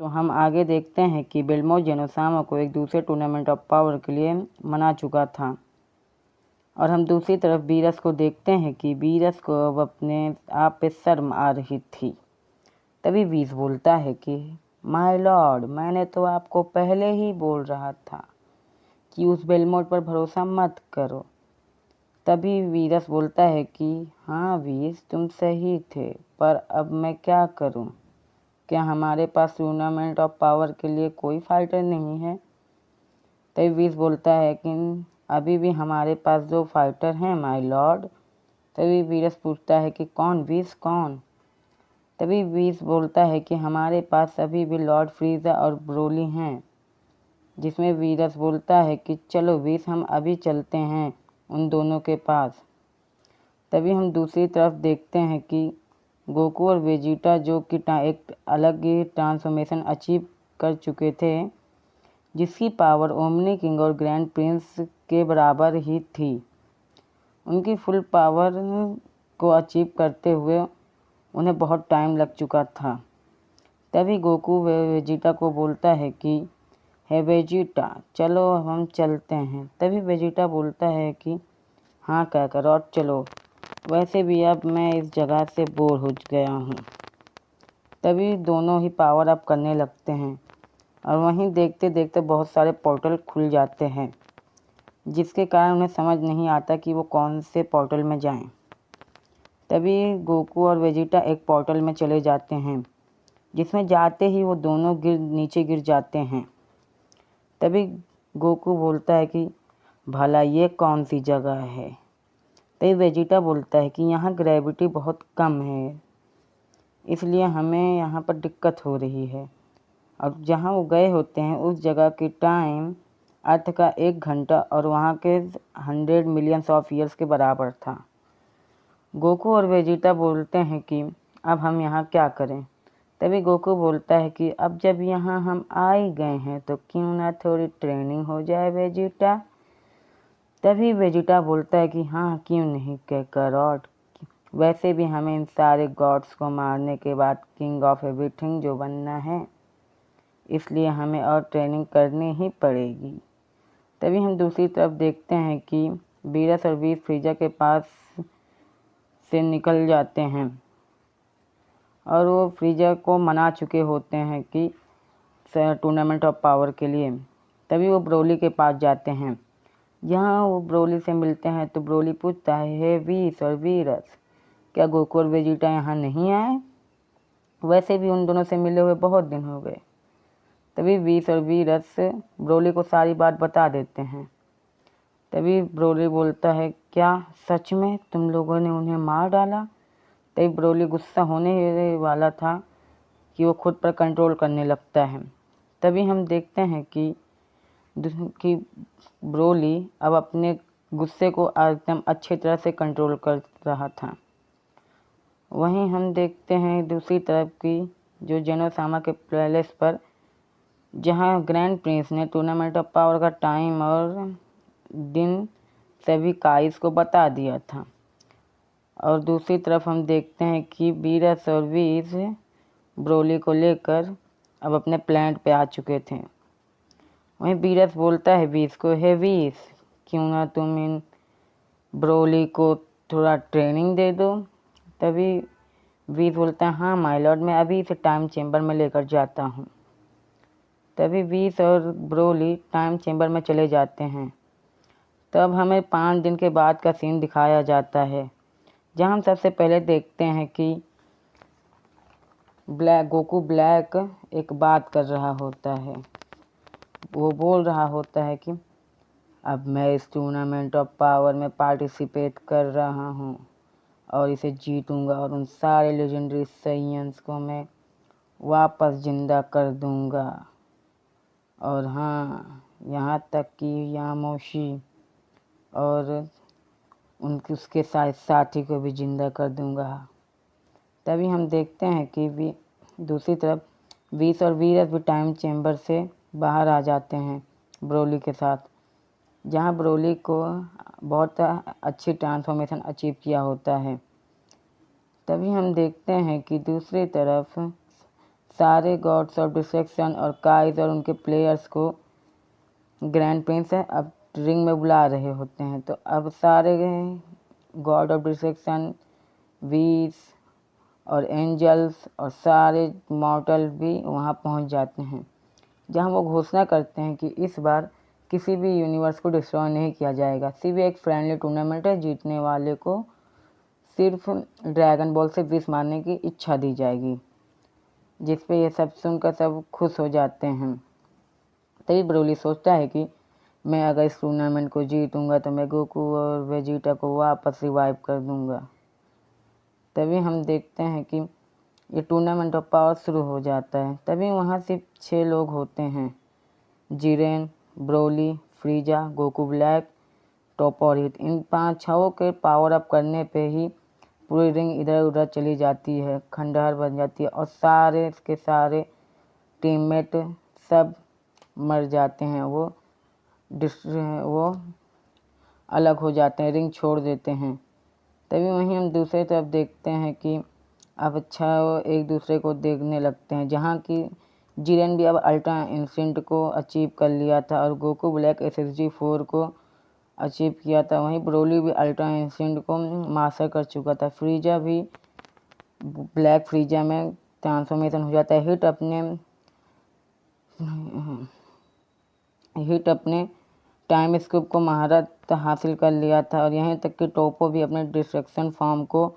तो हम आगे देखते हैं कि बेल्मो जेनोसामा को एक दूसरे टूर्नामेंट ऑफ पावर के लिए मना चुका था। और हम दूसरी तरफ बीरस को देखते हैं कि बीरस को अब अपने आप पे शर्म आ रही थी। तभी बीस बोलता है कि माय लॉर्ड, मैंने तो आपको पहले ही बोल रहा था कि उस बेलमोट पर भरोसा मत करो। तभी वीरस बोलता है कि हाँ वीस, तुम सही थे, पर अब मैं क्या करूं? क्या हमारे पास टूर्नामेंट ऑफ पावर के लिए कोई फाइटर नहीं है? तभी वीस बोलता है कि अभी भी हमारे पास 2 फाइटर हैं माय लॉर्ड। तभी वीरस पूछता है कि कौन वीस, कौन? तभी वीस बोलता है कि हमारे पास अभी भी लॉर्ड फ्रीजा और ब्रोली हैं। जिसमें वीरस बोलता है कि चलो वीस, हम अभी चलते हैं उन दोनों के पास। तभी हम दूसरी तरफ देखते हैं कि गोकू और वेजिटा, जो कि एक अलग ही ट्रांसफॉर्मेशन अचीव कर चुके थे, जिसकी पावर ओमनी किंग और ग्रैंड प्रिंस के बराबर ही थी, उनकी फुल पावर को अचीव करते हुए उन्हें बहुत टाइम लग चुका था। तभी गोकू वेजिटा को बोलता है कि हे वेजिटा, चलो हम चलते हैं। तभी वेजिटा बोलता है कि हाँ काकारोट, चलो, वैसे भी अब मैं इस जगह से बोर हो गया हूँ। तभी दोनों ही पावर अप करने लगते हैं और वहीं देखते देखते बहुत सारे पोर्टल खुल जाते हैं, जिसके कारण उन्हें समझ नहीं आता कि वो कौन से पोर्टल में जाएं। तभी गोकू और वेजिटा एक पोर्टल में चले जाते हैं, जिसमें जाते ही वो दोनों नीचे गिर जाते हैं। तभी गोकू बोलता है कि भला ये कौन सी जगह है? तभी वेजिटा बोलता है कि यहाँ ग्रेविटी बहुत कम है, इसलिए हमें यहाँ पर दिक्कत हो रही है। और जहाँ वो गए होते हैं उस जगह की टाइम अर्थ का 1 घंटा और वहाँ के 100 मिलियंस ऑफ ईयर्स के बराबर था। गोकू और वेजिटा बोलते हैं कि अब हम यहाँ क्या करें? तभी गोकू बोलता है कि अब जब यहाँ हम आ ही गए हैं तो क्यों ना थोड़ी ट्रेनिंग हो जाए वेजिटा। तभी वेजिटा बोलता है कि हाँ, क्यों नहीं काकारोट, वैसे भी हमें इन सारे गॉड्स को मारने के बाद किंग ऑफ एवरीथिंग जो बनना है, इसलिए हमें और ट्रेनिंग करनी ही पड़ेगी। तभी हम दूसरी तरफ देखते हैं कि बीरस और वीस फ्रीजा के पास से निकल जाते हैं और वो फ्रीजा को मना चुके होते हैं कि टूर्नामेंट ऑफ पावर के लिए। तभी वो ब्रोली के पास जाते हैं। यहाँ वो ब्रोली से मिलते हैं तो ब्रोली पूछता है, हे वीस और वीरस, क्या गोकू और वेजिटा यहाँ नहीं आए? वैसे भी उन दोनों से मिले हुए बहुत दिन हो गए। तभी वीस और वीरस ब्रोली को सारी बात बता देते हैं। तभी ब्रोली बोलता है, क्या सच में तुम लोगों ने उन्हें मार डाला? तभी ब्रोली गुस्सा होने वाला था कि वो खुद पर कंट्रोल करने लगता है। तभी हम देखते हैं कि ब्रोली अब अपने गुस्से को एकदम अच्छी तरह से कंट्रोल कर रहा था। वहीं हम देखते हैं दूसरी तरफ की जो जेनोसामा के पैलेस पर, जहां ग्रैंड प्रिंस ने टूर्नामेंट ऑफ पावर का टाइम और दिन सभी काइस को बता दिया था। और दूसरी तरफ हम देखते हैं कि बीरस और वीस ब्रोली को लेकर अब अपने प्लांट पे आ चुके थे। वहीं बीरस बोलता है वीस को, हे वीस, क्यों ना तुम इन ब्रोली को थोड़ा ट्रेनिंग दे दो। तभी वीस बोलता है, हाँ माय लॉर्ड, मैं अभी इसे टाइम चेम्बर में लेकर जाता हूँ। तभी वीस और ब्रोली टाइम चेम्बर में चले जाते हैं। तब हमें 5 दिन के बाद का सीन दिखाया जाता है, जहाँ हम सबसे पहले देखते हैं कि गोकू ब्लैक एक बात कर रहा होता है। वो बोल रहा होता है कि अब मैं इस टूर्नामेंट ऑफ पावर में पार्टिसिपेट कर रहा हूँ और इसे जीतूंगा और उन सारे लेजेंडरी साइयंस को मैं वापस जिंदा कर दूंगा। और हाँ, यहाँ तक कि यामोशी और उसके साथी को भी जिंदा कर दूंगा। तभी हम देखते हैं कि दूसरी तरफ वीस और वीरस भी टाइम चेम्बर से बाहर आ जाते हैं ब्रोली के साथ, जहाँ ब्रोली को बहुत अच्छी ट्रांसफॉर्मेशन अचीव किया होता है। तभी हम देखते हैं कि दूसरी तरफ सारे गॉड्स ऑफ डिस्ट्रक्शन और काइज और उनके प्लेयर्स को ग्रैंड प्रिंस है अब रिंग में बुला रहे होते हैं। तो अब सारे गॉड ऑफ डिस्ट्रक्शन, वीस और एंजल्स और सारे मॉर्टल भी वहाँ पहुँच जाते हैं, जहाँ वो घोषणा करते हैं कि इस बार किसी भी यूनिवर्स को डिस्ट्रॉय नहीं किया जाएगा। सिर्फ एक फ्रेंडली टूर्नामेंट है, जीतने वाले को सिर्फ ड्रैगन बॉल से विश मारने की इच्छा दी जाएगी। जिस पे ये सब सुनकर सब खुश हो जाते हैं। तभी ब्रोली सोचता है कि मैं अगर इस टूर्नामेंट को जीतूंगा तो मैं गोकू और वेजिटा को वापस रिवाइव कर दूंगा। तभी हम देखते हैं कि ये टूर्नामेंट ऑफ पावर शुरू हो जाता है। तभी वहाँ सिर्फ 6 लोग होते हैं, जिरेन, ब्रोली, फ्रीजा, गोकू ब्लैक, टॉपो और हिट। इन 5 के पावर अप करने पे ही पूरी रिंग इधर उधर चली जाती है, खंडहर बन जाती है और सारे के सारे टीममेट सब मर जाते हैं। वो अलग हो जाते हैं, रिंग छोड़ देते हैं। तभी वहीं हम दूसरी तरफ देखते हैं कि अब अच्छा वो एक दूसरे को देखने लगते हैं, जहाँ की जिरेन भी अब अल्ट्रा इंस्टिंक्ट को अचीव कर लिया था और गोकू ब्लैक SSG 4 को अचीव किया था। वहीं ब्रोली भी अल्ट्रा इंस्टिंक्ट को मास्टर कर चुका था। फ्रीजा भी ब्लैक फ्रीजा में ट्रांसफॉर्मेशन हो जाता है। हिट अपने टाइम स्कूप को महारत हासिल कर लिया था और यहीं तक कि टोपो भी अपने डिस्ट्रक्शन फॉर्म को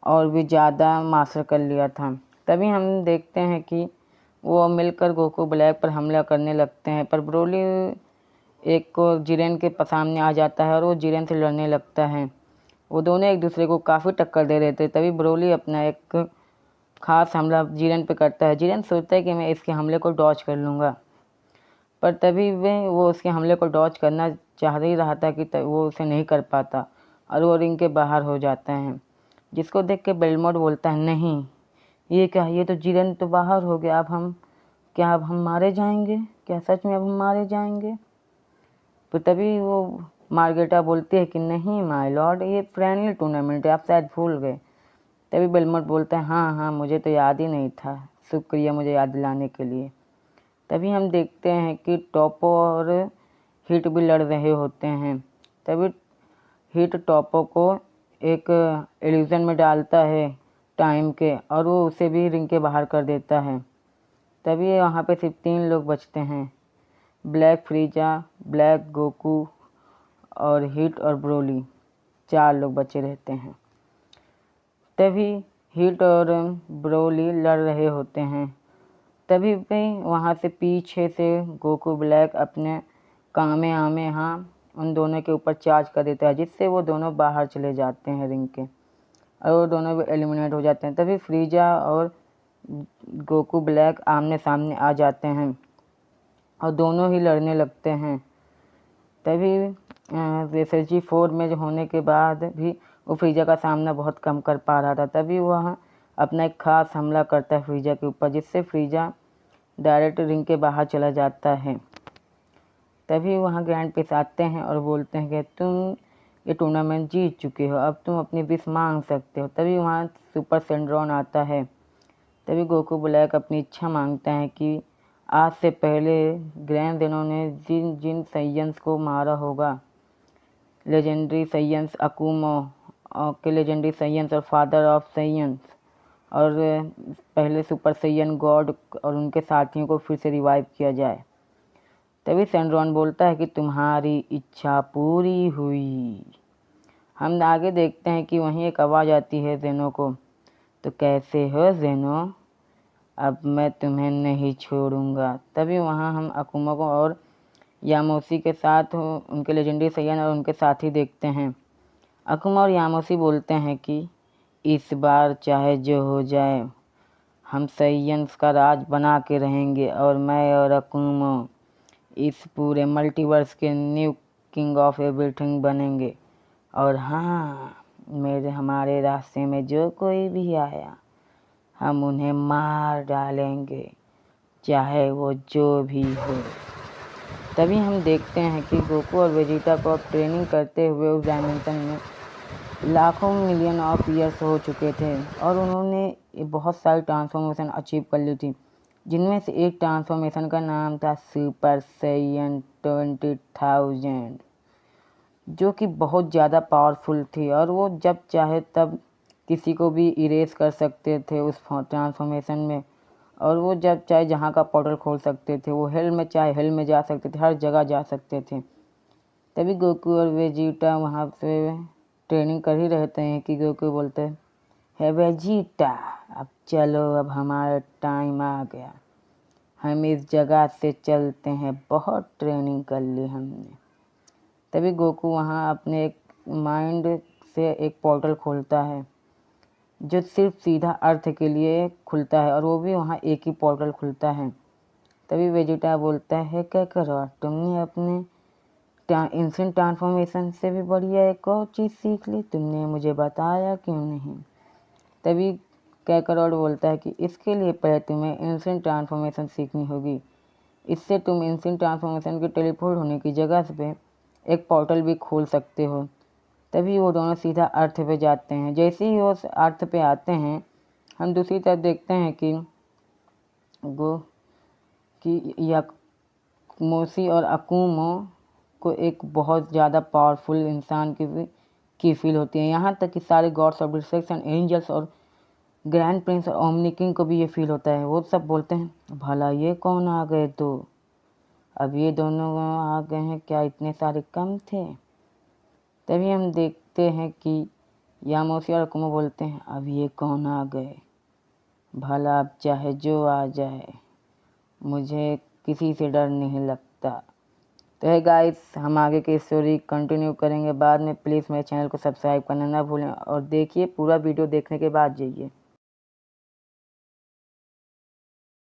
और भी ज़्यादा मास्टर कर लिया था। तभी हम देखते हैं कि वो मिलकर गोकू ब्लैक पर हमला करने लगते हैं, पर ब्रोली एक को जिरेन के सामने आ जाता है और वो जिरेन से लड़ने लगता है। वो दोनों एक दूसरे को काफ़ी टक्कर दे रहे थे। तभी ब्रोली अपना एक खास हमला जिरेन पे करता है। जिरेन सोचता है कि मैं इसके हमले को डॉज कर लूँगा, पर तभी वो उसके हमले को डॉज करना चाह ही रहा था कि वो उसे नहीं कर पाता और वो रिंग के बाहर हो जाते हैं। जिसको देख के बेलमोट बोलता है, नहीं ये क्या, ये तो जिरेन तो बाहर हो गया, अब हम मारे जाएंगे क्या, सच में अब हम मारे जाएंगे। तो तभी वो मार्गेटा बोलती है कि नहीं माय लॉर्ड, ये फ्रेंडली टूर्नामेंट है, आप शायद भूल गए। तभी बेलमोट बोलता है, हाँ मुझे तो याद ही नहीं था, शुक्रिया मुझे याद दिलाने के लिए। तभी हम देखते हैं कि टॉपो और हिट भी लड़ रहे होते हैं। तभी हिट टॉपो को एक इल्यूजन में डालता है टाइम के और वो उसे भी रिंग के बाहर कर देता है। तभी वहाँ पे सिर्फ 3 लोग बचते हैं, ब्लैक फ्रीजा, ब्लैक गोकू और हिट और ब्रोली, 4 लोग बचे रहते हैं। तभी हिट और ब्रोली लड़ रहे होते हैं। तभी भी वहाँ से पीछे से गोकू ब्लैक अपने कामेहामेहा उन दोनों के ऊपर चार्ज कर देता है, जिससे वो दोनों बाहर चले जाते हैं रिंग के और वो दोनों भी एलिमिनेट हो जाते हैं। तभी फ्रीजा और गोकू ब्लैक आमने सामने आ जाते हैं और दोनों ही लड़ने लगते हैं। तभी SSG 4 में होने के बाद भी वो फ्रीजा का सामना बहुत कम कर पा रहा था। तभी वह अपना एक खास हमला करता है फ्रीजा के ऊपर, जिससे फ्रीजा डायरेक्ट रिंग के बाहर चला जाता है। तभी वहाँ ग्रैंड प्रिंस आते हैं और बोलते हैं कि तुम ये टूर्नामेंट जीत चुके हो, अब तुम अपनी विश मांग सकते हो। तभी वहाँ सुपर सेंड्रॉन आता है। तभी गोकू ब्लैक अपनी इच्छा मांगता है कि आज से पहले ग्रैंड जेनो ने जिन जिन साइयंस को मारा होगा, लेजेंडरी साइयंस अकुमो के लेजेंडरी साइयंस और फादर ऑफ साइयंस और पहले सुपर साइयन गॉड और उनके साथियों को फिर से रिवाइव किया जाए। तभी सेंड्रॉन बोलता है कि तुम्हारी इच्छा पूरी हुई। हम आगे देखते हैं कि वहीं एक आवाज़ आती है जेनो को, तो कैसे हो जेनो, अब मैं तुम्हें नहीं छोड़ूंगा। तभी वहाँ हम अकुमा को और यामोसी के साथ उनके लेजेंडरी साइयन और उनके साथी देखते हैं। अकुमा और यामोसी बोलते हैं कि इस बार चाहे जो हो जाए हम साइयंस का राज बना के रहेंगे और मैं और अकुमा इस पूरे मल्टीवर्स के न्यू किंग ऑफ एवरीथिंग बनेंगे। और हाँ, हमारे रास्ते में जो कोई भी आया हम उन्हें मार डालेंगे, चाहे वो जो भी हो। तभी हम देखते हैं कि गोकू और वेजिटा को ट्रेनिंग करते हुए उस डायमेंशन में लाखों मिलियन ऑफ ईयर्स हो चुके थे और उन्होंने बहुत सारी ट्रांसफॉर्मेशन अचीव कर ली थी, जिनमें से एक ट्रांसफॉर्मेशन का नाम था सुपर सैयन 20,000, जो कि बहुत ज़्यादा पावरफुल थी और वो जब चाहे तब किसी को भी इरेज कर सकते थे उस ट्रांसफॉर्मेशन में, और वो जब चाहे जहाँ का पोर्टल खोल सकते थे। वो हेल में चाहे हेल में जा सकते थे, हर जगह जा सकते थे। तभी गोकू और वेजिटा वहाँ से ट्रेनिंग कर ही रहते हैं कि गोकू बोलते हैं, हे वेजिटा, अब चलो, अब हमारा टाइम आ गया, हम इस जगह से चलते हैं, बहुत ट्रेनिंग कर ली हमने। तभी गोकू वहाँ अपने एक माइंड से एक पोर्टल खोलता है जो सिर्फ सीधा अर्थ के लिए खुलता है, और वो भी वहाँ एक ही पोर्टल खुलता है। तभी वेजिटा बोलता है, क्या करो, तुमने अपने इंस्टेंट ट्रांसफॉर्मेशन से भी बढ़िया एक और चीज़ सीख ली, तुमने मुझे बताया क्यों नहीं। तभी कैकरॉड बोलता है कि इसके लिए पहले तुम्हें इंस्टेंट ट्रांसफॉर्मेशन सीखनी होगी, इससे तुम इंस्टेंट ट्रांसफॉर्मेशन के टेलीपोर्ट होने की जगह पे एक पोर्टल भी खोल सकते हो। तभी वो दोनों सीधा अर्थ पे जाते हैं। जैसे ही वो अर्थ पे आते हैं, हम दूसरी तरफ देखते हैं कि यामोसी और अकुमो को एक बहुत ज़्यादा पावरफुल इंसान की फील होती है। यहाँ तक कि सारे गॉड्स ऑफ डिस्ट्रक्शन, एंजल्स और ग्रैंड प्रिंस और ओमनी किंग को भी ये फील होता है। वो सब बोलते हैं, भला ये कौन आ गए, तो अब ये दोनों आ गए हैं, क्या इतने सारे कम थे। तभी हम देखते हैं कि यामोसी और अकुमो बोलते हैं, अब ये कौन आ गए, भला अब चाहे जो आ जाए, मुझे किसी से डर नहीं लगता। तो है गाइस, हम आगे की स्टोरी कंटिन्यू करेंगे बाद में। प्लीज़ मेरे चैनल को सब्सक्राइब करना ना भूलें और देखिए, पूरा वीडियो देखने के बाद जाइए।